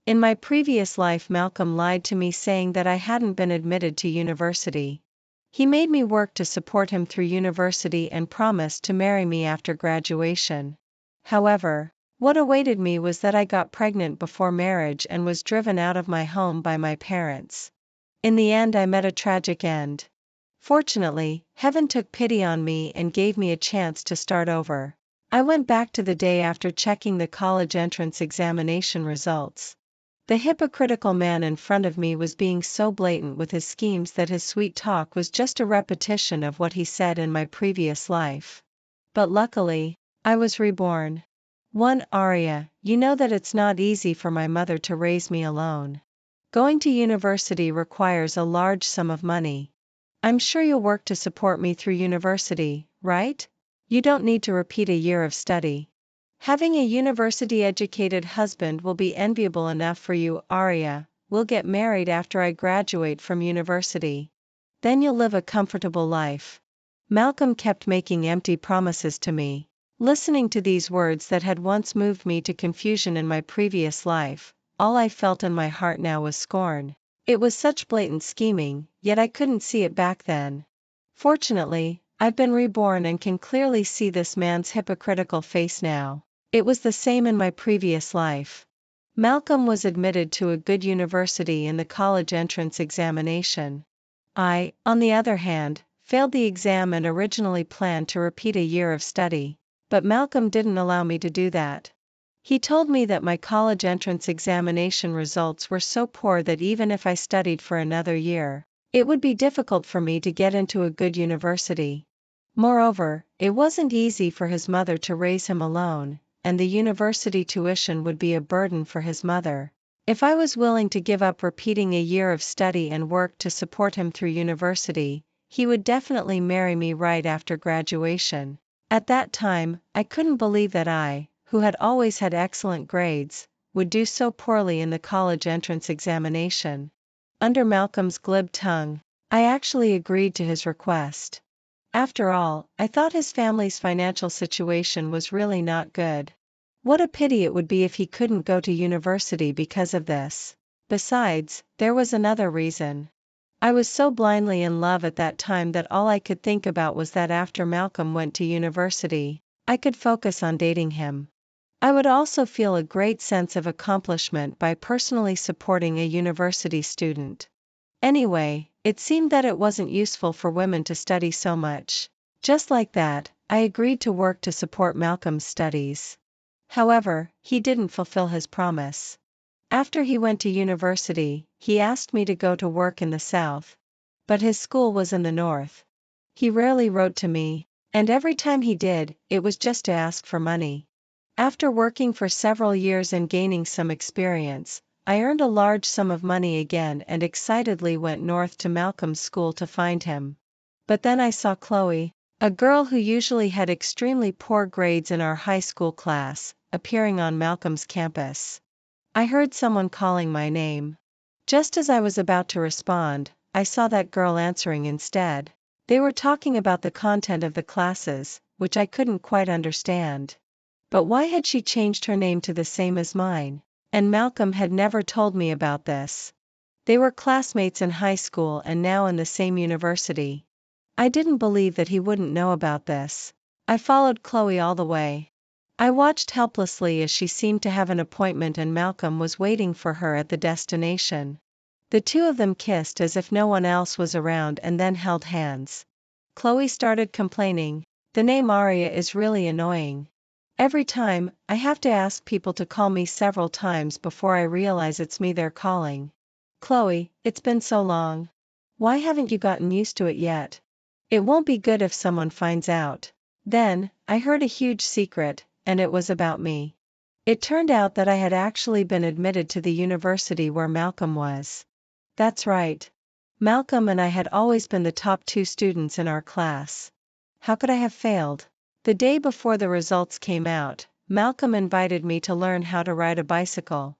In my previous life, Malcolm lied to me saying that I hadn't been admitted to university. He made me work to support him through university and promised to marry me after graduation. However, what awaited me was that I got pregnant before marriage and was driven out of my home by my parents. In the end, I met a tragic end. Fortunately, heaven took pity on me and gave me a chance to start over. I went back to the day after checking the college entrance examination results. The hypocritical man in front of me was being so blatant with his schemes that his sweet talk was just a repetition of what he said in my previous life. But luckily, I was reborn. 1. Aria, you know that it's not easy for my mother to raise me alone. Going to university requires a large sum of money. I'm sure you'll work to support me through university, right? You don't need to repeat a year of study. Having a university-educated husband will be enviable enough for you, Arya. We'll get married after I graduate from university. Then you'll live a comfortable life. Malcolm kept making empty promises to me. Listening to these words that had once moved me to confusion in my previous life, all I felt in my heart now was scorn. It was such blatant scheming, yet I couldn't see it back then. Fortunately, I've been reborn and can clearly see this man's hypocritical face now. It was the same in my previous life. Malcolm was admitted to a good university in the college entrance examination. I, on the other hand, failed the exam and originally planned to repeat a year of study. But Malcolm didn't allow me to do that. He told me that my college entrance examination results were so poor that even if I studied for another year, it would be difficult for me to get into a good university. Moreover, it wasn't easy for his mother to raise him alone, and the university tuition would be a burden for his mother. If I was willing to give up repeating a year of study and work to support him through university, he would definitely marry me right after graduation. At that time, I couldn't believe that I, who had always had excellent grades, would do so poorly in the college entrance examination. Under Malcolm's glib tongue, I actually agreed to his request. After all, I thought his family's financial situation was really not good. What a pity it would be if he couldn't go to university because of this. Besides, there was another reason. I was so blindly in love at that time that all I could think about was that after Malcolm went to university, I could focus on dating him. I would also feel a great sense of accomplishment by personally supporting a university student. Anyway, it seemed that it wasn't useful for women to study so much. Just like that, I agreed to work to support Malcolm's studies. However, he didn't fulfill his promise. After he went to university, he asked me to go to work in the South. But his school was in the North. He rarely wrote to me, and every time he did, it was just to ask for money. After working for several years and gaining some experience, I earned a large sum of money again and excitedly went north to Malcolm's school to find him. But then I saw Chloe, a girl who usually had extremely poor grades in our high school class, appearing on Malcolm's campus. I heard someone calling my name. Just as I was about to respond, I saw that girl answering instead. They were talking about the content of the classes, which I couldn't quite understand. But why had she changed her name to the same as mine? And Malcolm had never told me about this. They were classmates in high school and now in the same university. I didn't believe that he wouldn't know about this. I followed Chloe all the way. I watched helplessly as she seemed to have an appointment and Malcolm was waiting for her at the destination. The two of them kissed as if no one else was around and then held hands. Chloe started complaining, "The name Aria is really annoying. Every time, I have to ask people to call me several times before I realize it's me they're calling. Chloe, it's been so long. Why haven't you gotten used to it yet? It won't be good if someone finds out." Then, I heard a huge secret, and it was about me. It turned out that I had actually been admitted to the university where Malcolm was. That's right. Malcolm and I had always been the top 2 students in our class. How could I have failed? The day before the results came out, Malcolm invited me to learn how to ride a bicycle.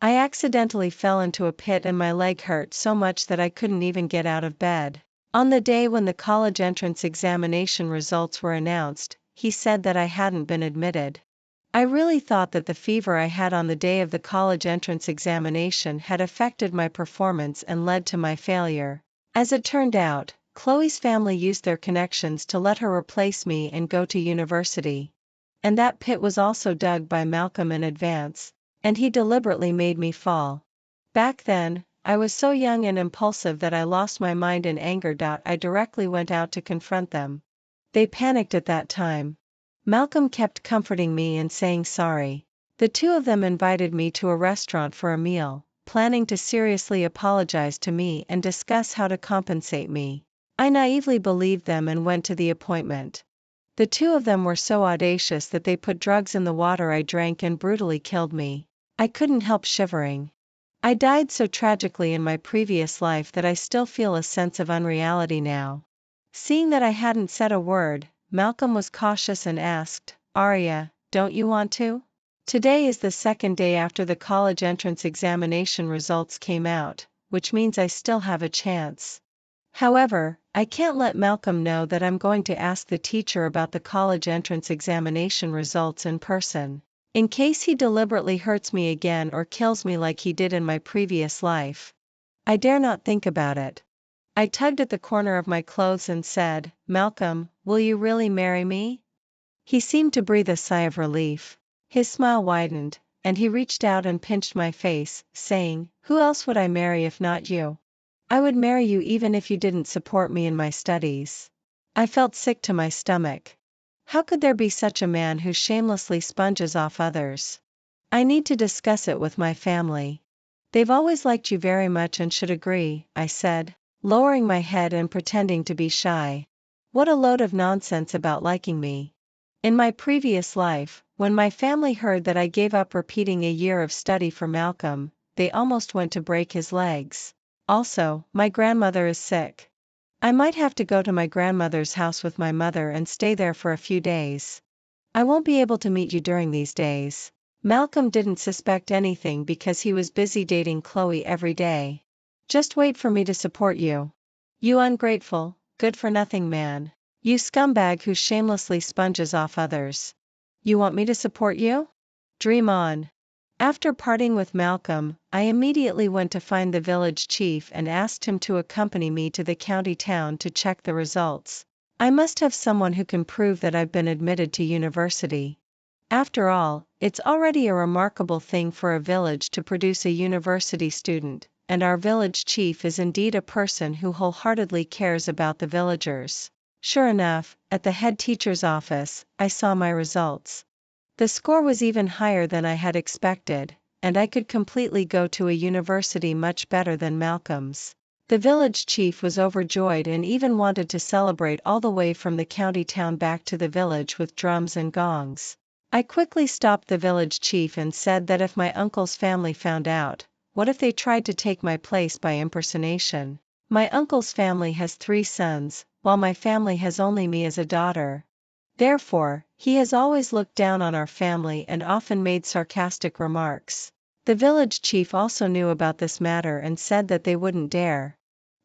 I accidentally fell into a pit and my leg hurt so much that I couldn't even get out of bed. On the day when the college entrance examination results were announced, he said that I hadn't been admitted. I really thought that the fever I had on the day of the college entrance examination had affected my performance and led to my failure. As it turned out, Chloe's family used their connections to let her replace me and go to university. And that pit was also dug by Malcolm in advance, and he deliberately made me fall. Back then, I was so young and impulsive that I lost my mind in anger. I directly went out to confront them. They panicked at that time. Malcolm kept comforting me and saying sorry. The two of them invited me to a restaurant for a meal, planning to seriously apologize to me and discuss how to compensate me. I naively believed them and went to the appointment. The two of them were so audacious that they put drugs in the water I drank and brutally killed me. I couldn't help shivering. I died so tragically in my previous life that I still feel a sense of unreality now. Seeing that I hadn't said a word, Malcolm was cautious and asked, "Arya, don't you want to?" Today is the second day after the college entrance examination results came out, which means I still have a chance. However, I can't let Malcolm know that I'm going to ask the teacher about the college entrance examination results in person, in case he deliberately hurts me again or kills me like he did in my previous life. I dare not think about it. I tugged at the corner of my clothes and said, "Malcolm, will you really marry me?" He seemed to breathe a sigh of relief. His smile widened, and he reached out and pinched my face, saying, "Who else would I marry if not you? I would marry you even if you didn't support me in my studies." I felt sick to my stomach. How could there be such a man who shamelessly sponges off others? I need to discuss it with my family. They've always liked you very much and should agree, I said, lowering my head and pretending to be shy. What a load of nonsense about liking me. In my previous life, when my family heard that I gave up repeating a year of study for Malcolm, they almost went to break his legs. Also, my grandmother is sick. I might have to go to my grandmother's house with my mother and stay there for a few days. I won't be able to meet you during these days. Malcolm didn't suspect anything because he was busy dating Chloe every day. Just wait for me to support you. You ungrateful, good-for-nothing man. You scumbag who shamelessly sponges off others. You want me to support you? Dream on. After parting with Malcolm, I immediately went to find the village chief and asked him to accompany me to the county town to check the results. I must have someone who can prove that I've been admitted to university. After all, it's already a remarkable thing for a village to produce a university student, and our village chief is indeed a person who wholeheartedly cares about the villagers. Sure enough, at the head teacher's office, I saw my results. The score was even higher than I had expected, and I could completely go to a university much better than Malcolm's. The village chief was overjoyed and even wanted to celebrate all the way from the county town back to the village with drums and gongs. I quickly stopped the village chief and said that if my uncle's family found out, what if they tried to take my place by impersonation? My uncle's family has 3 sons, while my family has only me as a daughter. Therefore, he has always looked down on our family and often made sarcastic remarks. The village chief also knew about this matter and said that they wouldn't dare.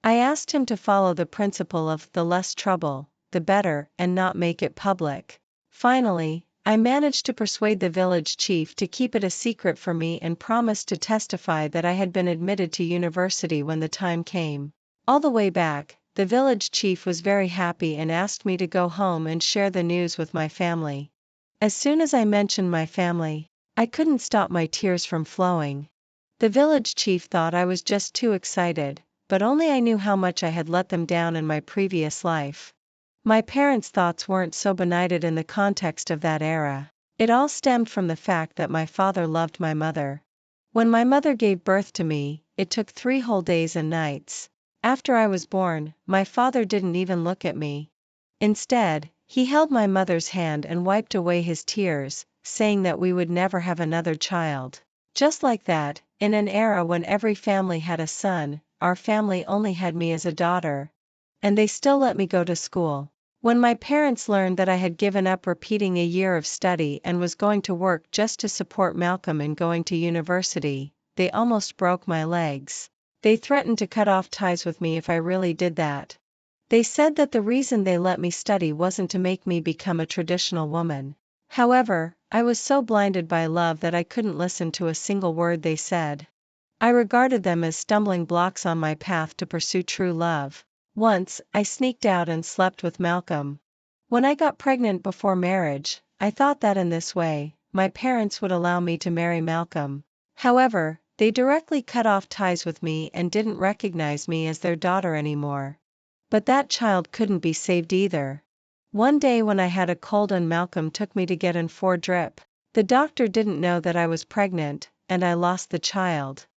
I asked him to follow the principle of the less trouble, the better, and not make it public. Finally, I managed to persuade the village chief to keep it a secret for me and promised to testify that I had been admitted to university when the time came. All the way back, the village chief was very happy and asked me to go home and share the news with my family. As soon as I mentioned my family, I couldn't stop my tears from flowing. The village chief thought I was just too excited, but only I knew how much I had let them down in my previous life. My parents' thoughts weren't so benighted in the context of that era. It all stemmed from the fact that my father loved my mother. When my mother gave birth to me, it took 3 whole days and nights. After I was born, my father didn't even look at me. Instead, he held my mother's hand and wiped away his tears, saying that we would never have another child. Just like that, in an era when every family had a son, our family only had me as a daughter. And they still let me go to school. When my parents learned that I had given up repeating a year of study and was going to work just to support Malcolm in going to university, they almost broke my legs. They threatened to cut off ties with me if I really did that. They said that the reason they let me study wasn't to make me become a traditional woman. However, I was so blinded by love that I couldn't listen to a single word they said. I regarded them as stumbling blocks on my path to pursue true love. Once, I sneaked out and slept with Malcolm. When I got pregnant before marriage, I thought that in this way, my parents would allow me to marry Malcolm. However, they directly cut off ties with me and didn't recognize me as their daughter anymore. But that child couldn't be saved either. One day when I had a cold and Malcolm took me to get an 4 drip, the doctor didn't know that I was pregnant, and I lost the child.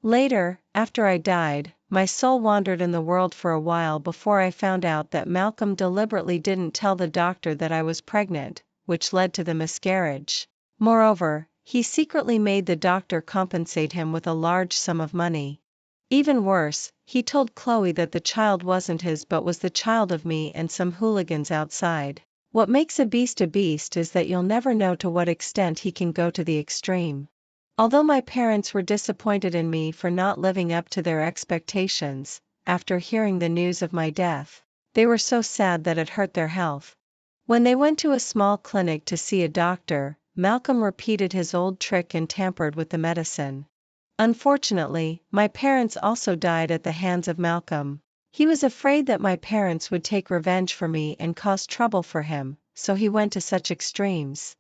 Later, after I died, my soul wandered in the world for a while before I found out that Malcolm deliberately didn't tell the doctor that I was pregnant, which led to the miscarriage. Moreover, he secretly made the doctor compensate him with a large sum of money. Even worse, he told Chloe that the child wasn't his but was the child of me and some hooligans outside. What makes a beast is that you'll never know to what extent he can go to the extreme. Although my parents were disappointed in me for not living up to their expectations, after hearing the news of my death, they were so sad that it hurt their health. When they went to a small clinic to see a doctor, Malcolm repeated his old trick and tampered with the medicine. Unfortunately, my parents also died at the hands of Malcolm. He was afraid that my parents would take revenge for me and cause trouble for him, so he went to such extremes.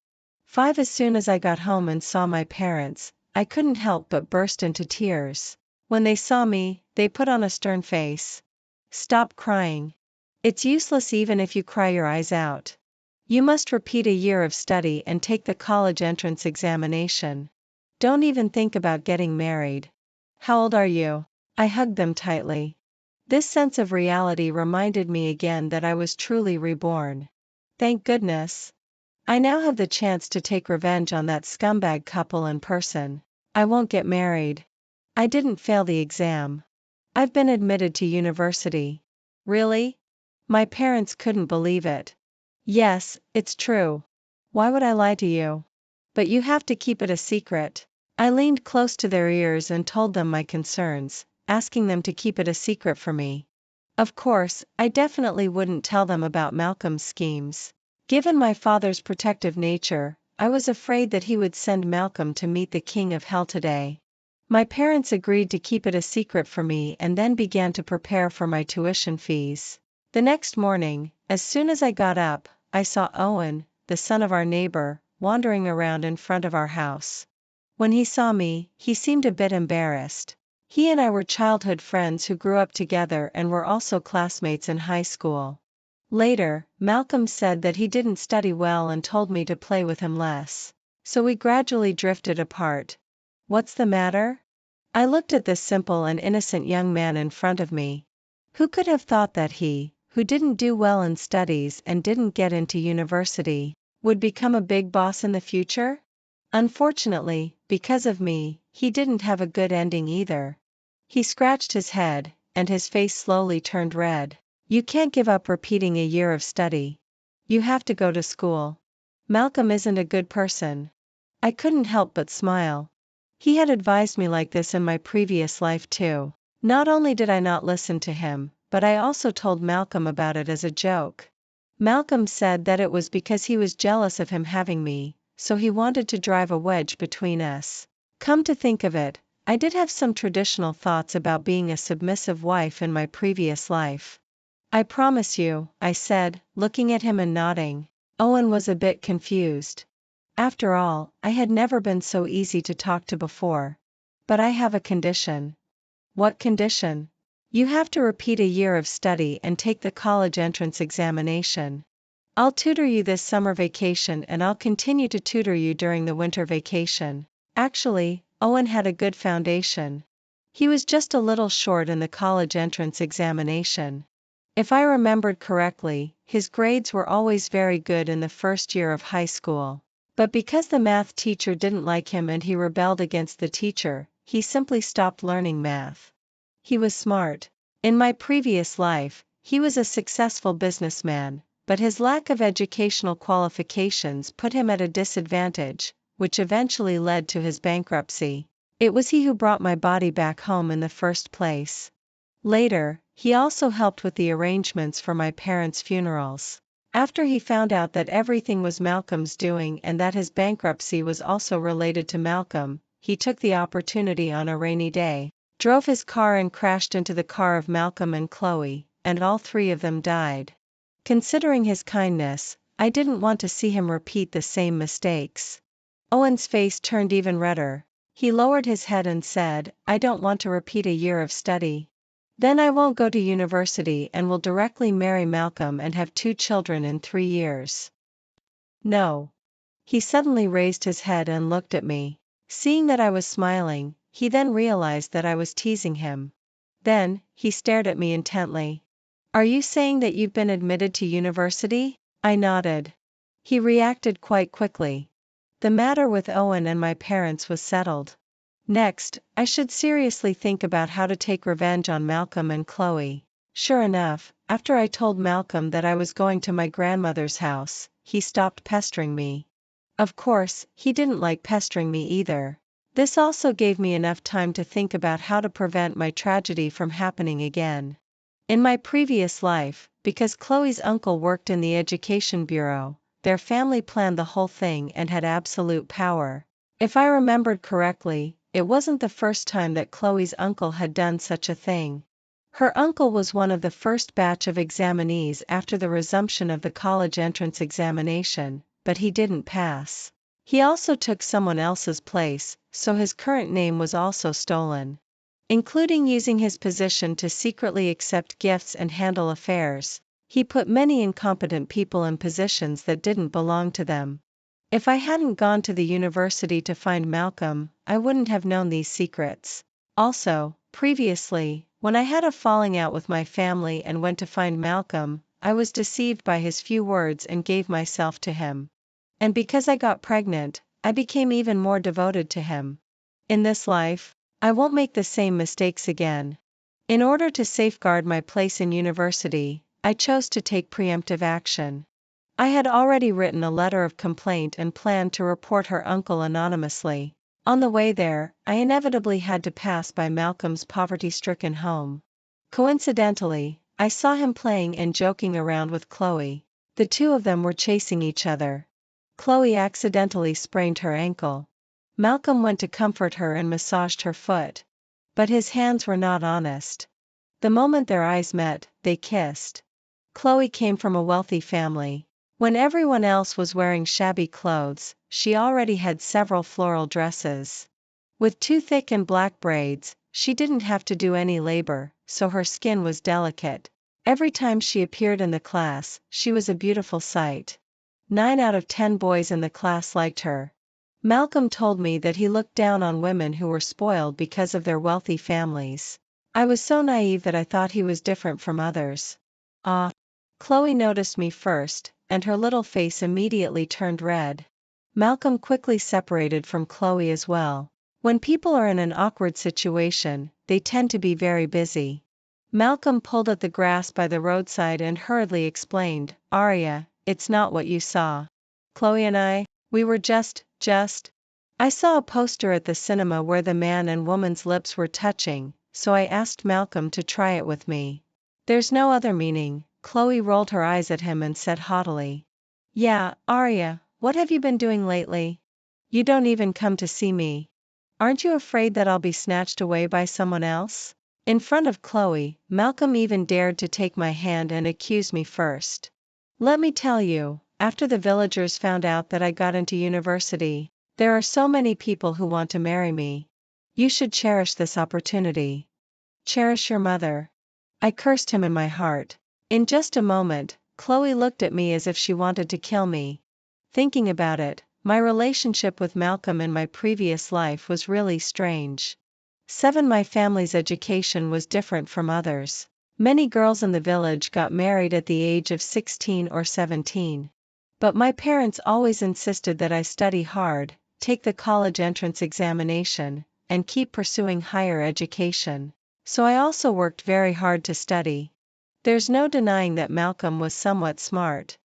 As soon as I got home and saw my parents, I couldn't help but burst into tears. When they saw me, they put on a stern face. Stop crying. It's useless even if you cry your eyes out. You must repeat a year of study and take the college entrance examination. Don't even think about getting married. How old are you? I hugged them tightly. This sense of reality reminded me again that I was truly reborn. Thank goodness. I now have the chance to take revenge on that scumbag couple in person. I won't get married. I didn't fail the exam. I've been admitted to university. Really? My parents couldn't believe it. Yes, it's true. Why would I lie to you? But you have to keep it a secret. I leaned close to their ears and told them my concerns, asking them to keep it a secret for me. Of course, I definitely wouldn't tell them about Malcolm's schemes. Given my father's protective nature, I was afraid that he would send Malcolm to meet the king of hell today. My parents agreed to keep it a secret for me and then began to prepare for my tuition fees. The next morning, as soon as I got up, I saw Owen, the son of our neighbor, wandering around in front of our house. When he saw me, he seemed a bit embarrassed. He and I were childhood friends who grew up together and were also classmates in high school. Later, Malcolm said that he didn't study well and told me to play with him less. So we gradually drifted apart. What's the matter? I looked at this simple and innocent young man in front of me. Who could have thought that he, who didn't do well in studies and didn't get into university, would become a big boss in the future? Unfortunately, because of me, he didn't have a good ending either. He scratched his head, and his face slowly turned red. You can't give up repeating a year of study. You have to go to school. Malcolm isn't a good person. I couldn't help but smile. He had advised me like this in my previous life too. Not only did I not listen to him, but I also told Malcolm about it as a joke. Malcolm said that it was because he was jealous of him having me, so he wanted to drive a wedge between us. Come to think of it, I did have some traditional thoughts about being a submissive wife in my previous life. I promise you, I said, looking at him and nodding. Owen was a bit confused. After all, I had never been so easy to talk to before. But I have a condition. What condition? You have to repeat a year of study and take the college entrance examination. I'll tutor you this summer vacation and I'll continue to tutor you during the winter vacation. Actually, Owen had a good foundation. He was just a little short in the college entrance examination. If I remembered correctly, his grades were always very good in the first year of high school. But because the math teacher didn't like him and he rebelled against the teacher, he simply stopped learning math. He was smart. In my previous life, he was a successful businessman, but his lack of educational qualifications put him at a disadvantage, which eventually led to his bankruptcy. It was he who brought my body back home in the first place. Later, he also helped with the arrangements for my parents' funerals. After he found out that everything was Malcolm's doing and that his bankruptcy was also related to Malcolm, he took the opportunity on a rainy day, drove his car and crashed into the car of Malcolm and Chloe, and all three of them died. Considering his kindness, I didn't want to see him repeat the same mistakes. Owen's face turned even redder. He lowered his head and said, "I don't want to repeat a year of study. Then I won't go to university and will directly marry Malcolm and have 2 children in 3 years." No. He suddenly raised his head and looked at me. Seeing that I was smiling, he then realized that I was teasing him. Then, he stared at me intently. "Are you saying that you've been admitted to university?" I nodded. He reacted quite quickly. The matter with Owen and my parents was settled. Next, I should seriously think about how to take revenge on Malcolm and Chloe. Sure enough, after I told Malcolm that I was going to my grandmother's house, he stopped pestering me. Of course, he didn't like pestering me either. This also gave me enough time to think about how to prevent my tragedy from happening again. In my previous life, because Chloe's uncle worked in the education bureau, their family planned the whole thing and had absolute power. If I remembered correctly, it wasn't the first time that Chloe's uncle had done such a thing. Her uncle was one of the first batch of examinees after the resumption of the college entrance examination, but he didn't pass. He also took someone else's place, so his current name was also stolen. Including using his position to secretly accept gifts and handle affairs, he put many incompetent people in positions that didn't belong to them. If I hadn't gone to the university to find Malcolm, I wouldn't have known these secrets. Also, previously, when I had a falling out with my family and went to find Malcolm, I was deceived by his few words and gave myself to him. And because I got pregnant, I became even more devoted to him. In this life, I won't make the same mistakes again. In order to safeguard my place in university, I chose to take preemptive action. I had already written a letter of complaint and planned to report her uncle anonymously. On the way there, I inevitably had to pass by Malcolm's poverty-stricken home. Coincidentally, I saw him playing and joking around with Chloe. The two of them were chasing each other. Chloe accidentally sprained her ankle. Malcolm went to comfort her and massaged her foot. But his hands were not honest. The moment their eyes met, they kissed. Chloe came from a wealthy family. When everyone else was wearing shabby clothes, she already had several floral dresses. With 2 thick and black braids, she didn't have to do any labor, so her skin was delicate. Every time she appeared in the class, she was a beautiful sight. 9 out of 10 boys in the class liked her. Malcolm told me that he looked down on women who were spoiled because of their wealthy families. I was so naive that I thought he was different from others. Chloe noticed me first, and her little face immediately turned red. Malcolm quickly separated from Chloe as well. When people are in an awkward situation, they tend to be very busy. Malcolm pulled at the grass by the roadside and hurriedly explained, "Arya, it's not what you saw. Chloe and we were just. I saw a poster at the cinema where the man and woman's lips were touching, so I asked Malcolm to try it with me. There's no other meaning." Chloe rolled her eyes at him and said haughtily, "Yeah, Arya, what have you been doing lately? You don't even come to see me. Aren't you afraid that I'll be snatched away by someone else?" In front of Chloe, Malcolm even dared to take my hand and accuse me first. Let me tell you, after the villagers found out that I got into university, there are so many people who want to marry me. You should cherish this opportunity. Cherish your mother. I cursed him in my heart. In just a moment, Chloe looked at me as if she wanted to kill me. Thinking about it, my relationship with Malcolm in my previous life was really strange. My family's education was different from others. Many girls in the village got married at the age of 16 or 17. But my parents always insisted that I study hard, take the college entrance examination, and keep pursuing higher education. So I also worked very hard to study. There's no denying that Malcolm was somewhat smart.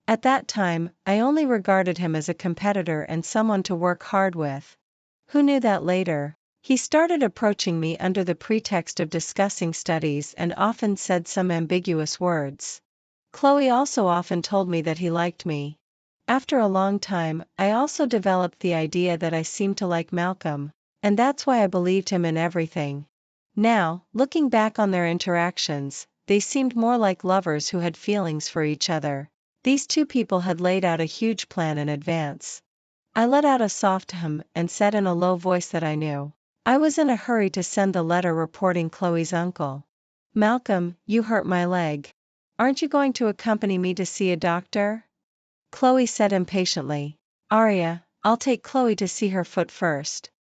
At that time, I only regarded him as a competitor and someone to work hard with. Who knew that later? He started approaching me under the pretext of discussing studies and often said some ambiguous words. Chloe also often told me that he liked me. After a long time, I also developed the idea that I seemed to like Malcolm, and that's why I believed him in everything. Now, looking back on their interactions, they seemed more like lovers who had feelings for each other. These two people had laid out a huge plan in advance. I let out a soft hum and said in a low voice that I knew. I was in a hurry to send the letter reporting Chloe's uncle. Malcolm, you hurt my leg. Aren't you going to accompany me to see a doctor? Chloe said impatiently. Arya, I'll take Chloe to see her foot first.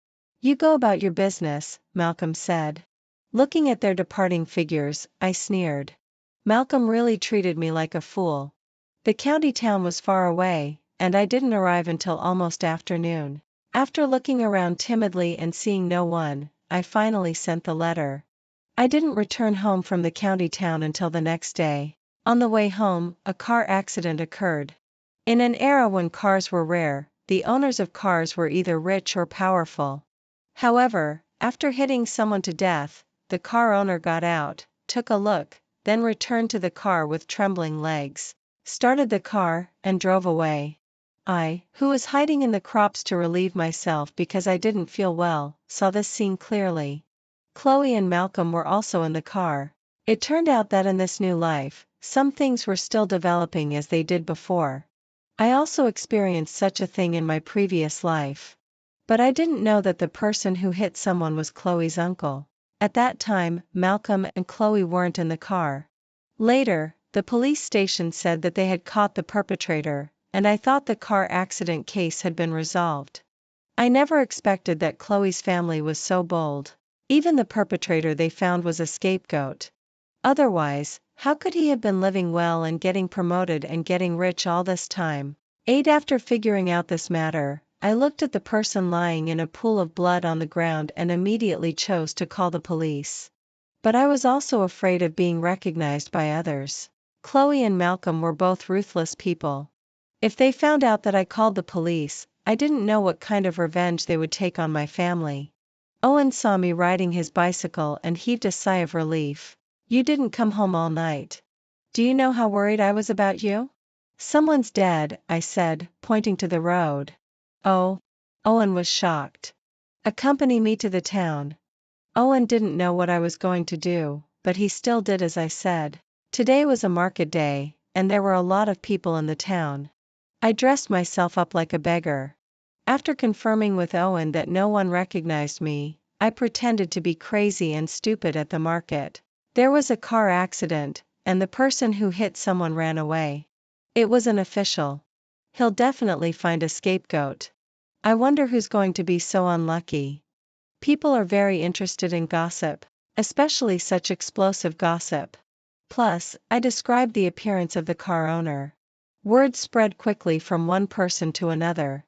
You go about your business, Malcolm said. Looking at their departing figures, I sneered. Malcolm really treated me like a fool. The county town was far away, and I didn't arrive until almost afternoon. After looking around timidly and seeing no one, I finally sent the letter. I didn't return home from the county town until the next day. On the way home, a car accident occurred. In an era when cars were rare, the owners of cars were either rich or powerful. However, after hitting someone to death, the car owner got out, took a look, then returned to the car with trembling legs, started the car, and drove away. I, who was hiding in the crops to relieve myself because I didn't feel well, saw this scene clearly. Chloe and Malcolm were also in the car. It turned out that in this new life, some things were still developing as they did before. I also experienced such a thing in my previous life. But I didn't know that the person who hit someone was Chloe's uncle. At that time, Malcolm and Chloe weren't in the car. Later, the police station said that they had caught the perpetrator, and I thought the car accident case had been resolved. I never expected that Chloe's family was so bold. Even the perpetrator they found was a scapegoat. Otherwise, how could he have been living well and getting promoted and getting rich all this time? After figuring out this matter, I looked at the person lying in a pool of blood on the ground and immediately chose to call the police. But I was also afraid of being recognized by others. Chloe and Malcolm were both ruthless people. If they found out that I called the police, I didn't know what kind of revenge they would take on my family. Owen saw me riding his bicycle and heaved a sigh of relief. You didn't come home all night. Do you know how worried I was about you? Someone's dead, I said, pointing to the road. Oh. Owen was shocked. Accompany me to the town. Owen didn't know what I was going to do, but he still did as I said. Today was a market day, and there were a lot of people in the town. I dressed myself up like a beggar. After confirming with Owen that no one recognized me, I pretended to be crazy and stupid at the market. There was a car accident, and the person who hit someone ran away. It was an official. He'll definitely find a scapegoat. I wonder who's going to be so unlucky. People are very interested in gossip, especially such explosive gossip. Plus, I described the appearance of the car owner. Word spread quickly from one person to another.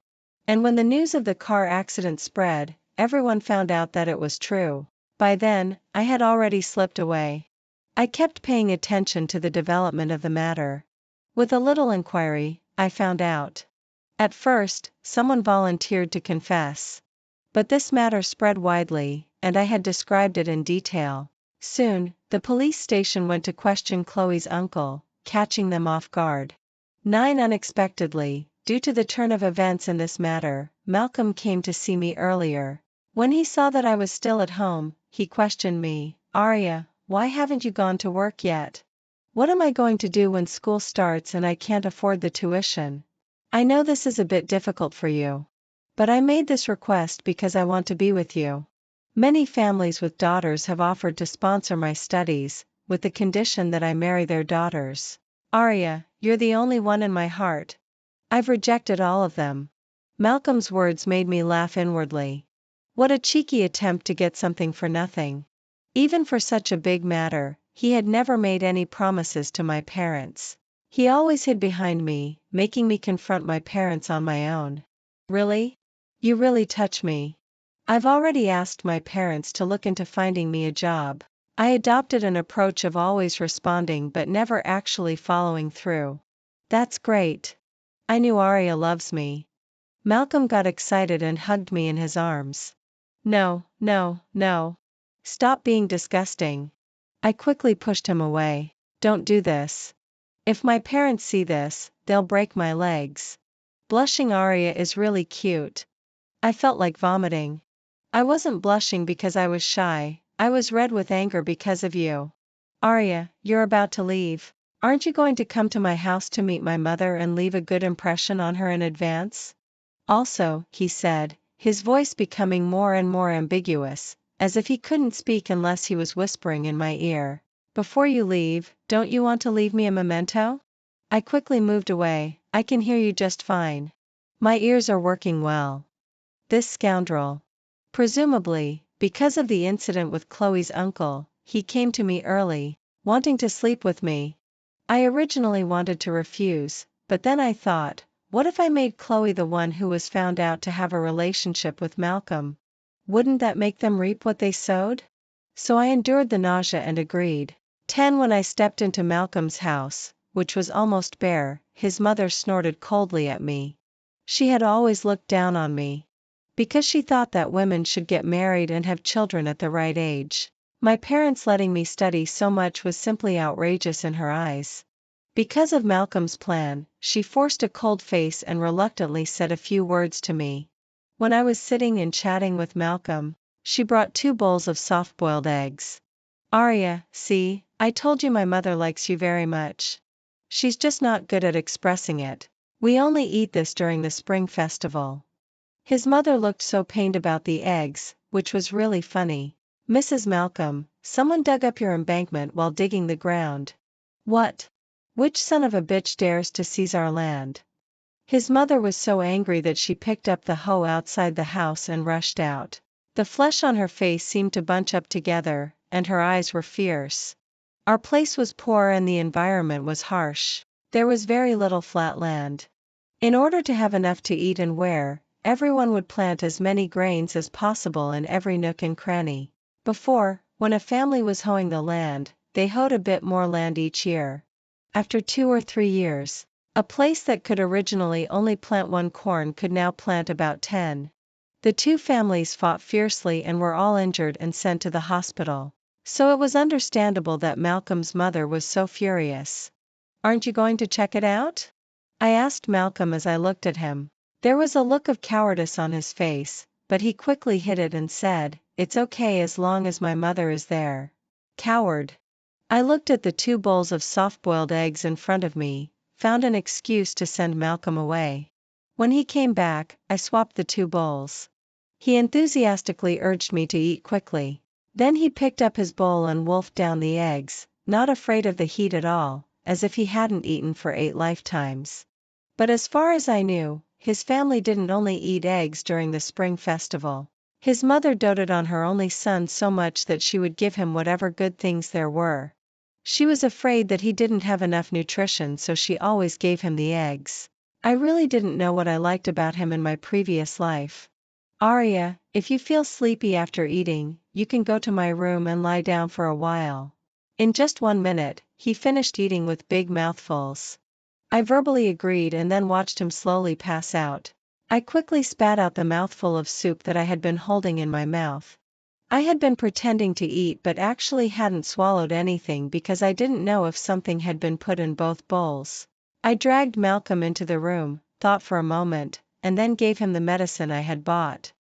And when the news of the car accident spread, everyone found out that it was true. By then, I had already slipped away. I kept paying attention to the development of the matter. With a little inquiry, I found out. At first, someone volunteered to confess. But this matter spread widely, and I had described it in detail. Soon, the police station went to question Chloe's uncle, catching them off guard. Unexpectedly, due to the turn of events in this matter, Malcolm came to see me earlier. When he saw that I was still at home, he questioned me. Arya, why haven't you gone to work yet? What am I going to do when school starts and I can't afford the tuition? I know this is a bit difficult for you. But I made this request because I want to be with you. Many families with daughters have offered to sponsor my studies, with the condition that I marry their daughters. Arya, you're the only one in my heart. I've rejected all of them. Malcolm's words made me laugh inwardly. What a cheeky attempt to get something for nothing. Even for such a big matter, he had never made any promises to my parents. He always hid behind me, making me confront my parents on my own. Really? You really touch me. I've already asked my parents to look into finding me a job. I adopted an approach of always responding but never actually following through. That's great. I knew Arya loves me. Malcolm got excited and hugged me in his arms. No, no, no. Stop being disgusting. I quickly pushed him away. Don't do this. If my parents see this, they'll break my legs. Blushing Arya is really cute. I felt like vomiting. I wasn't blushing because I was shy, I was red with anger because of you. Arya, you're about to leave. Aren't you going to come to my house to meet my mother and leave a good impression on her in advance? Also, he said, his voice becoming more and more ambiguous, as if he couldn't speak unless he was whispering in my ear. Before you leave, don't you want to leave me a memento? I quickly moved away. I can hear you just fine. My ears are working well. This scoundrel. Presumably, because of the incident with Chloe's uncle, he came to me early, wanting to sleep with me. I originally wanted to refuse, but then I thought, what if I made Chloe the one who was found out to have a relationship with Malcolm? Wouldn't that make them reap what they sowed? So I endured the nausea and agreed. 10 When I stepped into Malcolm's house, which was almost bare, his mother snorted coldly at me. She had always looked down on me, because she thought that women should get married and have children at the right age. My parents letting me study so much was simply outrageous in her eyes. Because of Malcolm's plan, she forced a cold face and reluctantly said a few words to me. When I was sitting and chatting with Malcolm, she brought 2 bowls of soft-boiled eggs. Arya, see, I told you my mother likes you very much. She's just not good at expressing it. We only eat this during the spring festival. His mother looked so pained about the eggs, which was really funny. Mrs. Malcolm, someone dug up your embankment while digging the ground. What? Which son of a bitch dares to seize our land? His mother was so angry that she picked up the hoe outside the house and rushed out. The flesh on her face seemed to bunch up together, and her eyes were fierce. Our place was poor and the environment was harsh. There was very little flat land. In order to have enough to eat and wear, everyone would plant as many grains as possible in every nook and cranny. Before, when a family was hoeing the land, they hoed a bit more land each year. After 2 or 3 years, a place that could originally only plant 1 corn could now plant about 10. The 2 families fought fiercely and were all injured and sent to the hospital. So it was understandable that Malcolm's mother was so furious. Aren't you going to check it out? I asked Malcolm as I looked at him. There was a look of cowardice on his face, but he quickly hid it and said, it's okay as long as my mother is there. Coward. I looked at the 2 bowls of soft-boiled eggs in front of me, found an excuse to send Malcolm away. When he came back, I swapped the 2 bowls. He enthusiastically urged me to eat quickly. Then he picked up his bowl and wolfed down the eggs, not afraid of the heat at all, as if he hadn't eaten for 8 lifetimes. But as far as I knew, his family didn't only eat eggs during the spring festival. His mother doted on her only son so much that she would give him whatever good things there were. She was afraid that he didn't have enough nutrition, so she always gave him the eggs. I really didn't know what I liked about him in my previous life. Arya, if you feel sleepy after eating, you can go to my room and lie down for a while. In just 1 minute, he finished eating with big mouthfuls. I verbally agreed and then watched him slowly pass out. I quickly spat out the mouthful of soup that I had been holding in my mouth. I had been pretending to eat but actually hadn't swallowed anything because I didn't know if something had been put in both bowls. I dragged Malcolm into the room, thought for a moment, and then gave him the medicine I had bought.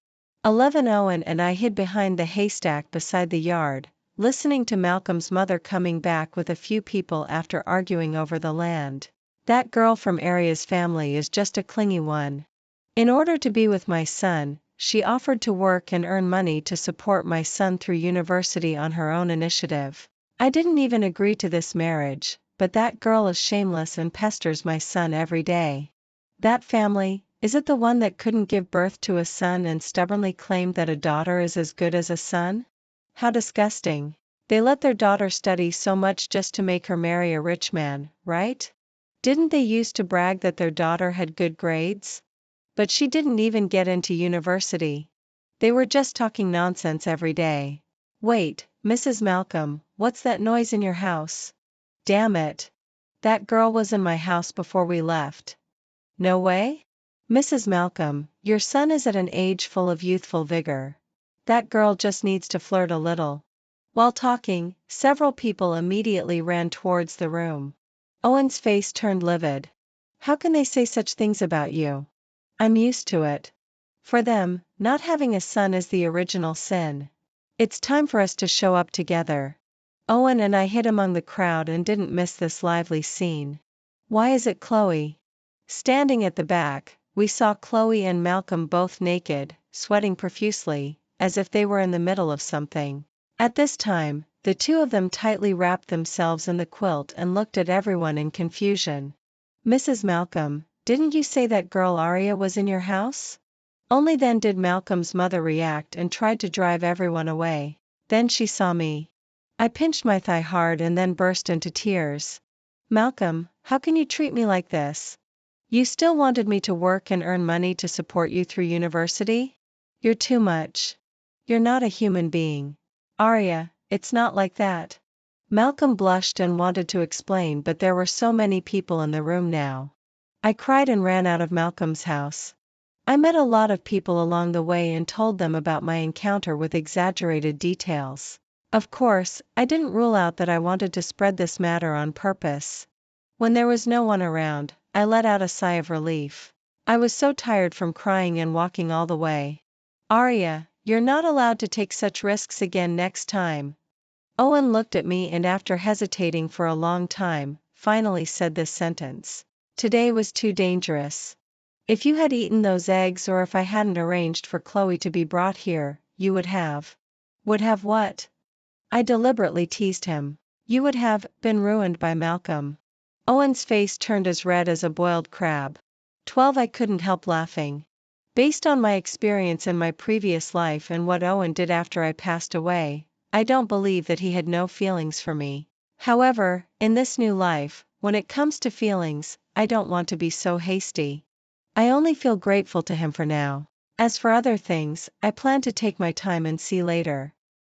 11 Owen and I hid behind the haystack beside the yard, listening to Malcolm's mother coming back with a few people after arguing over the land. That girl from Arya's family is just a clingy one. In order to be with my son, she offered to work and earn money to support my son through university on her own initiative. I didn't even agree to this marriage, but that girl is shameless and pesters my son every day. That family, is it the one that couldn't give birth to a son and stubbornly claimed that a daughter is as good as a son? How disgusting. They let their daughter study so much just to make her marry a rich man, right? Didn't they used to brag that their daughter had good grades? But she didn't even get into university. They were just talking nonsense every day. Wait, Mrs. Malcolm, what's that noise in your house? Damn it. That girl was in my house before we left. No way? Mrs. Malcolm, your son is at an age full of youthful vigor. That girl just needs to flirt a little. While talking, several people immediately ran towards the room. Owen's face turned livid. How can they say such things about you? I'm used to it. For them, not having a son is the original sin. It's time for us to show up together. Owen and I hid among the crowd and didn't miss this lively scene. Why is it Chloe? Standing at the back, we saw Chloe and Malcolm both naked, sweating profusely, as if they were in the middle of something. At this time, the two of them tightly wrapped themselves in the quilt and looked at everyone in confusion. Mrs. Malcolm, didn't you say that girl Aria was in your house? Only then did Malcolm's mother react and tried to drive everyone away. Then she saw me. I pinched my thigh hard and then burst into tears. Malcolm, how can you treat me like this? You still wanted me to work and earn money to support you through university? You're too much. You're not a human being. Arya, it's not like that. Malcolm blushed and wanted to explain, but there were so many people in the room now. I cried and ran out of Malcolm's house. I met a lot of people along the way and told them about my encounter with exaggerated details. Of course, I didn't rule out that I wanted to spread this matter on purpose. When there was no one around, I let out a sigh of relief. I was so tired from crying and walking all the way. Arya, you're not allowed to take such risks again next time. Owen looked at me and after hesitating for a long time, finally said this sentence. Today was too dangerous. If you had eaten those eggs or if I hadn't arranged for Chloe to be brought here, you would have. Would have what? I deliberately teased him. You would have been ruined by Malcolm. Owen's face turned as red as a boiled crab. 12 I couldn't help laughing. Based on my experience in my previous life and what Owen did after I passed away, I don't believe that he had no feelings for me. However, in this new life, when it comes to feelings, I don't want to be so hasty. I only feel grateful to him for now. As for other things, I plan to take my time and see later.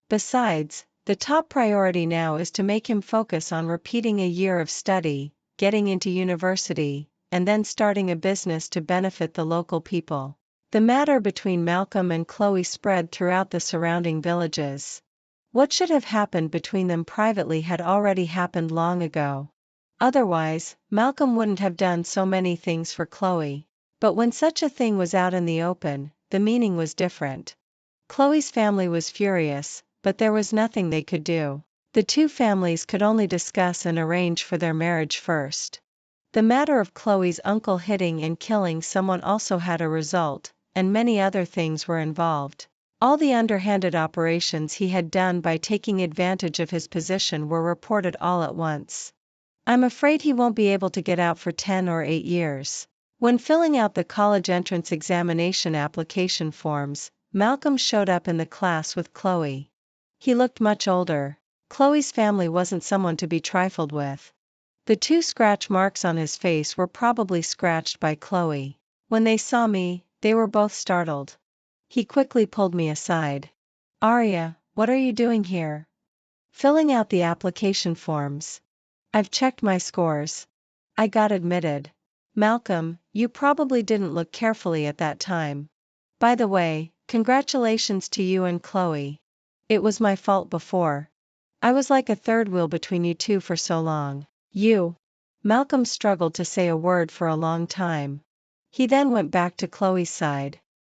Besides, the top priority now is to make him focus on repeating a year of study, getting into university, and then starting a business to benefit the local people. The matter between Malcolm and Chloe spread throughout the surrounding villages. What should have happened between them privately had already happened long ago. Otherwise, Malcolm wouldn't have done so many things for Chloe. But when such a thing was out in the open, the meaning was different. Chloe's family was furious, but there was nothing they could do. The two families could only discuss and arrange for their marriage first. The matter of Chloe's uncle hitting and killing someone also had a result, and many other things were involved. All the underhanded operations he had done by taking advantage of his position were reported all at once. I'm afraid he won't be able to get out for 10 or 8 years. When filling out the college entrance examination application forms, Malcolm showed up in the class with Chloe. He looked much older. Chloe's family wasn't someone to be trifled with. The 2 scratch marks on his face were probably scratched by Chloe. When they saw me, they were both startled. He quickly pulled me aside. Arya, what are you doing here? Filling out the application forms. I've checked my scores. I got admitted. Malcolm, you probably didn't look carefully at that time. By the way, congratulations to you and Chloe. It was my fault before. I was like a third wheel between you two for so long. You. Malcolm struggled to say a word for a long time. He then went back to Chloe's side.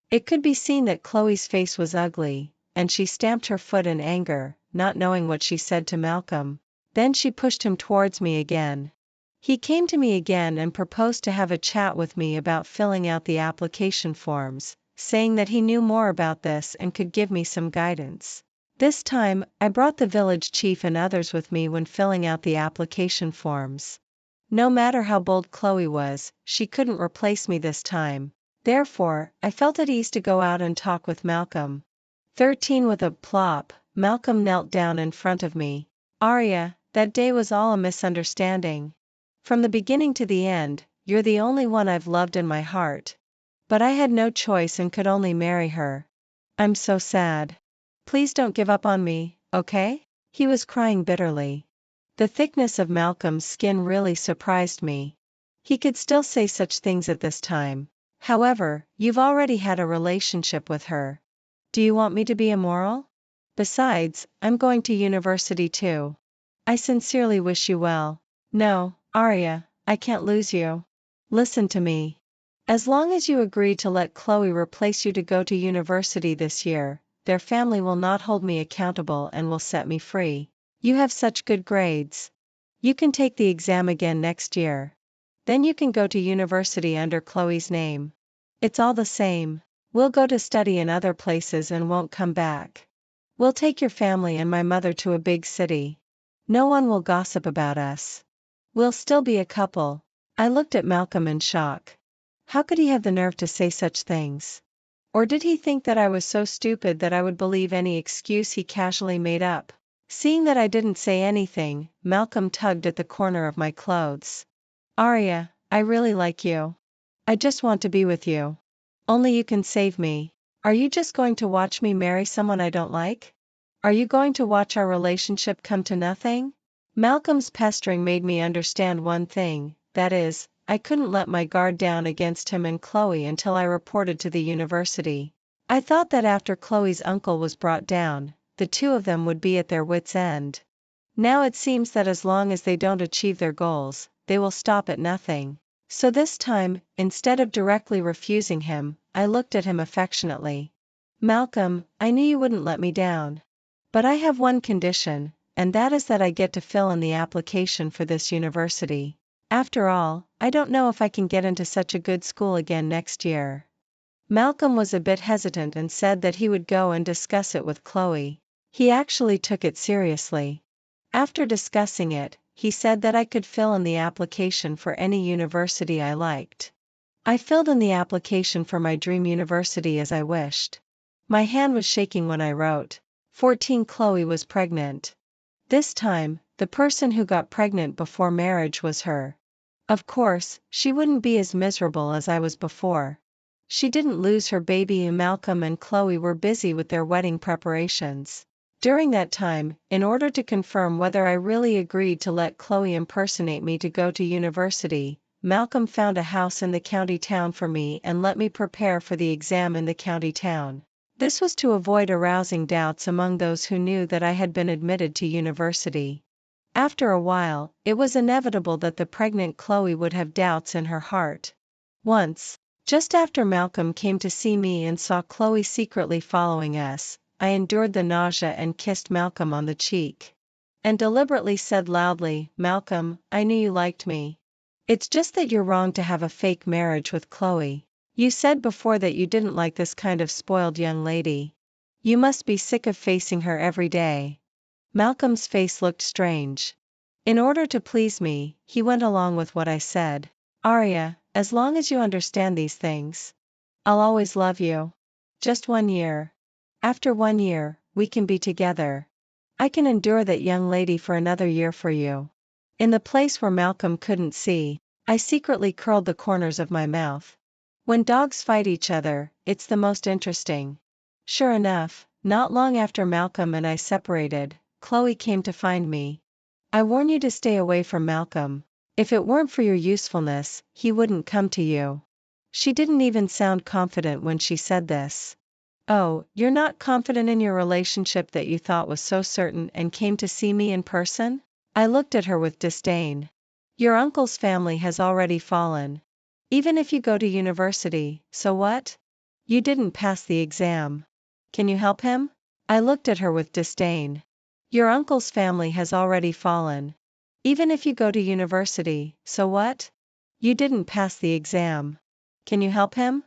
It could be seen that Chloe's face was ugly, and she stamped her foot in anger, not knowing what she said to Malcolm. Then she pushed him towards me again. He came to me again and proposed to have a chat with me about filling out the application forms, saying that he knew more about this and could give me some guidance. This time, I brought the village chief and others with me when filling out the application forms. No matter how bold Chloe was, she couldn't replace me this time. Therefore, I felt at ease to go out and talk with Malcolm. 13 With a plop, Malcolm knelt down in front of me. Arya, that day was all a misunderstanding. From the beginning to the end, you're the only one I've loved in my heart. But I had no choice and could only marry her. I'm so sad. Please don't give up on me, okay? He was crying bitterly. The thickness of Malcolm's skin really surprised me. He could still say such things at this time. However, you've already had a relationship with her. Do you want me to be immoral? Besides, I'm going to university too. I sincerely wish you well. No, Arya, I can't lose you. Listen to me. As long as you agree to let Chloe replace you to go to university this year, their family will not hold me accountable and will set me free. You have such good grades. You can take the exam again next year. Then you can go to university under Chloe's name. It's all the same. We'll go to study in other places and won't come back. We'll take your family and my mother to a big city. No one will gossip about us. We'll still be a couple. I looked at Malcolm in shock. How could he have the nerve to say such things? Or did he think that I was so stupid that I would believe any excuse he casually made up? Seeing that I didn't say anything, Malcolm tugged at the corner of my clothes. Arya, I really like you. I just want to be with you. Only you can save me. Are you just going to watch me marry someone I don't like? Are you going to watch our relationship come to nothing? Malcolm's pestering made me understand one thing, that is, I couldn't let my guard down against him and Chloe until I reported to the university. I thought that after Chloe's uncle was brought down, the two of them would be at their wits' end. Now it seems that as long as they don't achieve their goals, they will stop at nothing. So this time, instead of directly refusing him, I looked at him affectionately. Malcolm, I knew you wouldn't let me down. But I have one condition, and that is that I get to fill in the application for this university. After all, I don't know if I can get into such a good school again next year. Malcolm was a bit hesitant and said that he would go and discuss it with Chloe. He actually took it seriously. After discussing it, he said that I could fill in the application for any university I liked. I filled in the application for my dream university as I wished. My hand was shaking when I wrote. 14. Chloe was pregnant. This time, the person who got pregnant before marriage was her. Of course, she wouldn't be as miserable as I was before. She didn't lose her baby and Malcolm and Chloe were busy with their wedding preparations. During that time, in order to confirm whether I really agreed to let Chloe impersonate me to go to university, Malcolm found a house in the county town for me and let me prepare for the exam in the county town. This was to avoid arousing doubts among those who knew that I had been admitted to university. After a while, it was inevitable that the pregnant Chloe would have doubts in her heart. Once, just after Malcolm came to see me and saw Chloe secretly following us, I endured the nausea and kissed Malcolm on the cheek. And deliberately said loudly, Malcolm, I knew you liked me. It's just that you're wrong to have a fake marriage with Chloe. You said before that you didn't like this kind of spoiled young lady. You must be sick of facing her every day. Malcolm's face looked strange. In order to please me, he went along with what I said. Arya, as long as you understand these things, I'll always love you. Just 1 year. After 1 year, we can be together. I can endure that young lady for another year for you. In the place where Malcolm couldn't see, I secretly curled the corners of my mouth. When dogs fight each other, it's the most interesting. Sure enough, not long after Malcolm and I separated, Chloe came to find me. I warn you to stay away from Malcolm. If it weren't for your usefulness, he wouldn't come to you. She didn't even sound confident when she said this. Oh, you're not confident in your relationship that you thought was so certain and came to see me in person? I looked at her with disdain. Your uncle's family has already fallen. Even if you go to university, so what? You didn't pass the exam. Can you help him? I looked at her with disdain. Your uncle's family has already fallen. Even if you go to university, so what? You didn't pass the exam. Can you help him?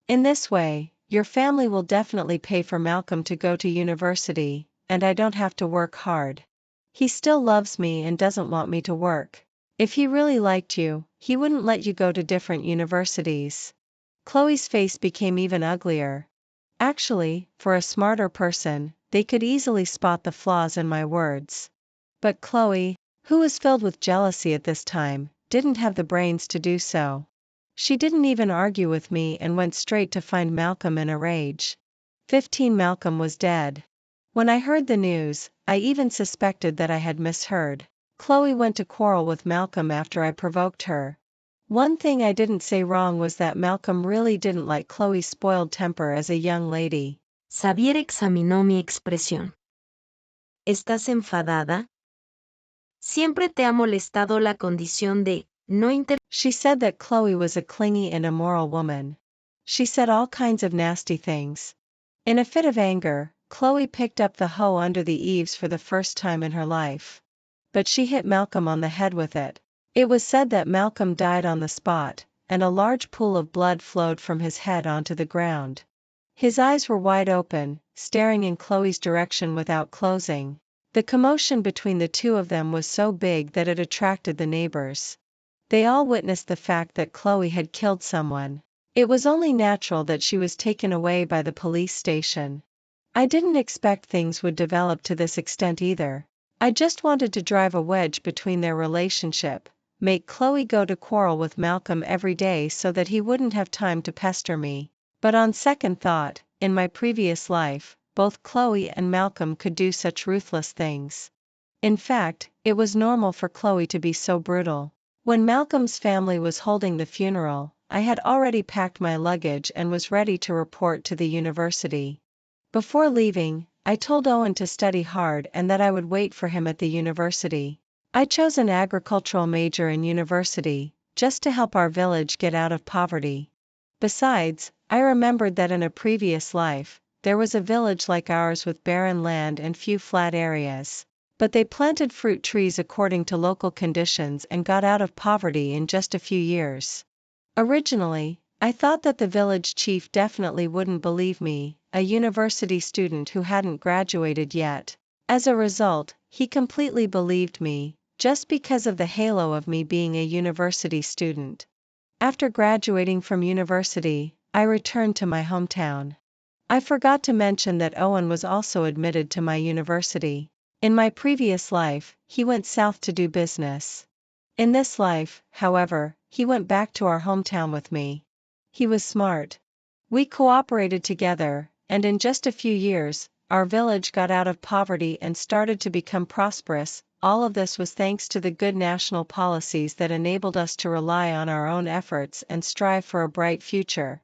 In this way, your family will definitely pay for Malcolm to go to university, and I don't have to work hard. He still loves me and doesn't want me to work. If he really liked you, he wouldn't let you go to different universities. Chloe's face became even uglier. Actually, for a smarter person, they could easily spot the flaws in my words. But Chloe, who was filled with jealousy at this time, didn't have the brains to do so. She didn't even argue with me and went straight to find Malcolm in a rage. 15. Malcolm was dead. When I heard the news, I even suspected that I had misheard. Chloe went to quarrel with Malcolm after I provoked her. One thing I didn't say wrong was that Malcolm really didn't like Chloe's spoiled temper as a young lady. Xavier examinó mi expresión. ¿Estás enfadada? Siempre te ha molestado la condición de no inter. She said that Chloe was a clingy and immoral woman. She said all kinds of nasty things. In a fit of anger, Chloe picked up the hoe under the eaves for the first time in her life. But she hit Malcolm on the head with it. It was said that Malcolm died on the spot, and a large pool of blood flowed from his head onto the ground. His eyes were wide open, staring in Chloe's direction without closing. The commotion between the two of them was so big that it attracted the neighbors. They all witnessed the fact that Chloe had killed someone. It was only natural that she was taken away by the police station. I didn't expect things would develop to this extent either. I just wanted to drive a wedge between their relationship, make Chloe go to quarrel with Malcolm every day so that he wouldn't have time to pester me. But on second thought, in my previous life, both Chloe and Malcolm could do such ruthless things. In fact, it was normal for Chloe to be so brutal. When Malcolm's family was holding the funeral, I had already packed my luggage and was ready to report to the university. Before leaving, I told Owen to study hard and that I would wait for him at the university. I chose an agricultural major in university, just to help our village get out of poverty. Besides, I remembered that in a previous life, there was a village like ours with barren land and few flat areas. But they planted fruit trees according to local conditions and got out of poverty in just a few years. Originally, I thought that the village chief definitely wouldn't believe me, a university student who hadn't graduated yet. As a result, he completely believed me, just because of the halo of me being a university student. After graduating from university, I returned to my hometown. I forgot to mention that Owen was also admitted to my university. In my previous life, he went south to do business. In this life, however, he went back to our hometown with me. He was smart. We cooperated together, and in just a few years, our village got out of poverty and started to become prosperous. All of this was thanks to the good national policies that enabled us to rely on our own efforts and strive for a bright future.